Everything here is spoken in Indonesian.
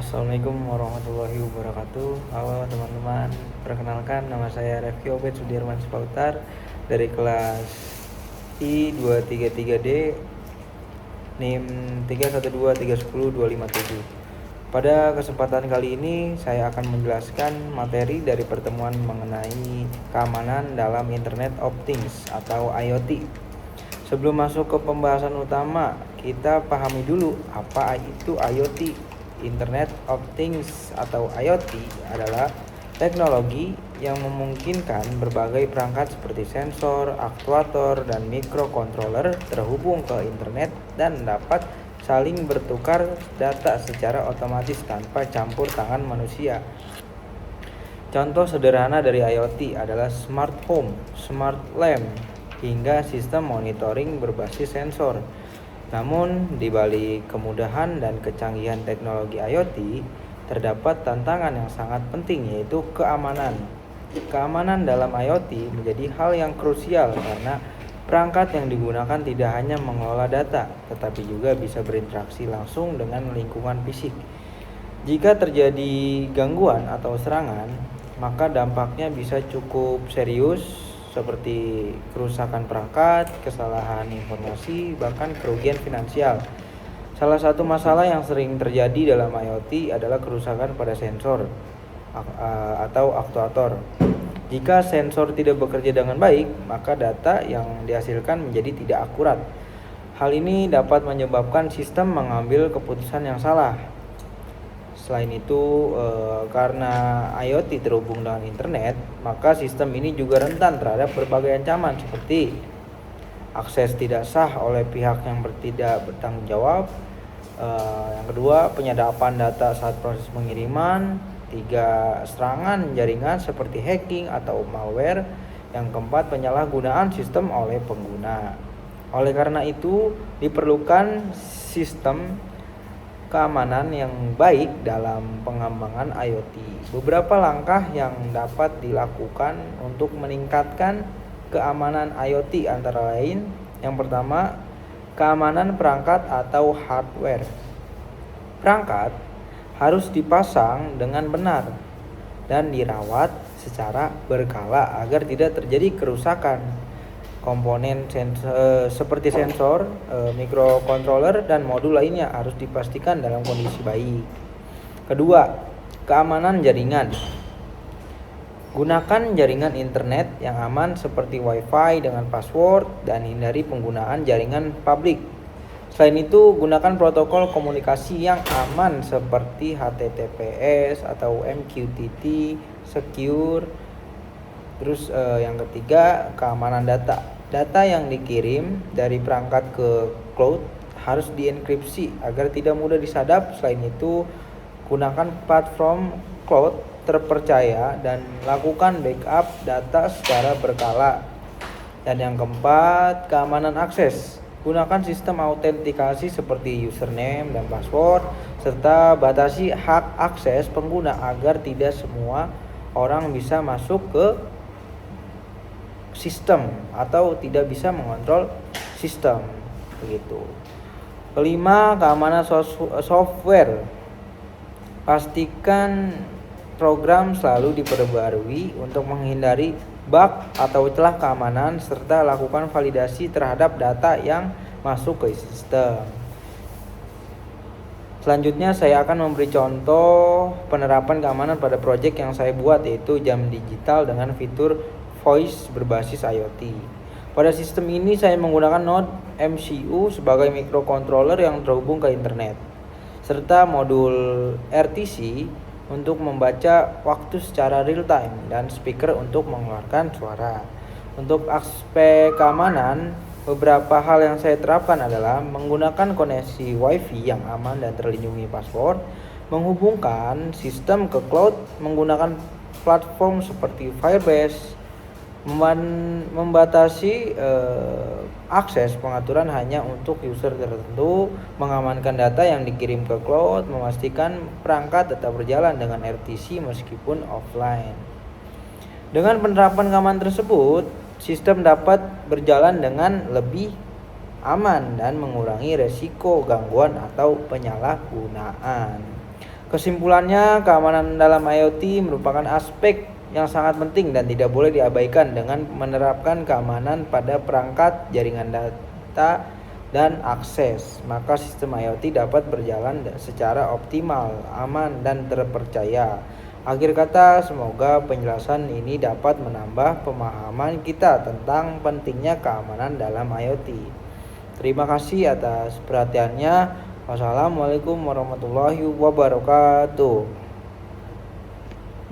Assalamualaikum warahmatullahi wabarakatuh. Halo teman-teman, perkenalkan nama saya Refki Obed Sudirman Spautar dari kelas I233D NIM 312310257. Pada kesempatan kali ini saya akan menjelaskan materi dari pertemuan mengenai keamanan dalam Internet of Things atau IoT. Sebelum masuk ke pembahasan utama, kita pahami dulu apa itu IoT. Internet of Things atau IoT adalah teknologi yang memungkinkan berbagai perangkat seperti sensor, aktuator, dan mikrokontroler terhubung ke internet dan dapat saling bertukar data secara otomatis tanpa campur tangan manusia. Contoh sederhana dari IoT adalah smart home, smart lamp, hingga sistem monitoring berbasis sensor. Namun, di balik kemudahan dan kecanggihan teknologi IoT, terdapat tantangan yang sangat penting, yaitu keamanan. Keamanan dalam IoT menjadi hal yang krusial karena perangkat yang digunakan tidak hanya mengelola data, tetapi juga bisa berinteraksi langsung dengan lingkungan fisik. Jika terjadi gangguan atau serangan, maka dampaknya bisa cukup serius, seperti kerusakan perangkat, kesalahan informasi, bahkan kerugian finansial. Salah satu masalah yang sering terjadi dalam IoT adalah kerusakan pada sensor atau aktuator. Jika sensor tidak bekerja dengan baik, maka data yang dihasilkan menjadi tidak akurat. Hal ini dapat menyebabkan sistem mengambil keputusan yang salah. Selain itu, karena IoT terhubung dengan internet, maka sistem ini juga rentan terhadap berbagai ancaman seperti akses tidak sah oleh pihak yang tidak bertanggung jawab. Yang kedua, penyadapan data saat proses pengiriman. Tiga, serangan jaringan seperti hacking atau malware. Yang keempat, penyalahgunaan sistem oleh pengguna. Oleh karena itu, diperlukan sistem keamanan yang baik dalam pengembangan IoT. Beberapa langkah yang dapat dilakukan untuk meningkatkan keamanan IoT antara lain: yang pertama, keamanan perangkat atau hardware. Perangkat harus dipasang dengan benar dan dirawat secara berkala agar tidak terjadi kerusakan. Komponen seperti sensor, mikrokontroler, dan modul lainnya harus dipastikan dalam kondisi baik. Kedua, keamanan jaringan. Gunakan jaringan internet yang aman seperti Wi-Fi dengan password dan hindari penggunaan jaringan publik. Selain itu, gunakan protokol komunikasi yang aman seperti HTTPS atau MQTT, secure. Terus yang ketiga, keamanan data. Data yang dikirim dari perangkat ke cloud harus dienkripsi agar tidak mudah disadap. Selain itu, gunakan platform cloud terpercaya dan lakukan backup data secara berkala. Dan yang keempat, keamanan akses. Gunakan sistem autentikasi seperti username dan password, serta batasi hak akses pengguna agar tidak semua orang bisa masuk ke sistem atau tidak bisa mengontrol sistem, begitu. Kelima, keamanan software. Pastikan program selalu diperbarui untuk menghindari bug atau celah keamanan, serta lakukan validasi terhadap data yang masuk ke sistem. Selanjutnya saya akan memberi contoh penerapan keamanan pada proyek yang saya buat, yaitu jam digital dengan fitur voice berbasis IoT. Pada sistem ini saya menggunakan Node MCU sebagai mikrokontroler yang terhubung ke internet, serta modul RTC untuk membaca waktu secara real time dan speaker untuk mengeluarkan suara. Untuk aspek keamanan, beberapa hal yang saya terapkan adalah menggunakan koneksi Wi-Fi yang aman dan terlindungi password, menghubungkan sistem ke cloud menggunakan platform seperti Firebase, membatasi akses pengaturan hanya untuk user tertentu, mengamankan data yang dikirim ke cloud, memastikan perangkat tetap berjalan dengan RTC meskipun offline. Dengan penerapan keamanan tersebut, sistem dapat berjalan dengan lebih aman dan mengurangi resiko gangguan atau penyalahgunaan. Kesimpulannya, keamanan dalam IoT merupakan aspek yang sangat penting dan tidak boleh diabaikan. Dengan menerapkan keamanan pada perangkat, jaringan data, dan akses, maka sistem IoT dapat berjalan secara optimal, aman, dan terpercaya. Akhir kata, semoga penjelasan ini dapat menambah pemahaman kita tentang pentingnya keamanan dalam IoT. Terima kasih atas perhatiannya. Wassalamualaikum warahmatullahi wabarakatuh.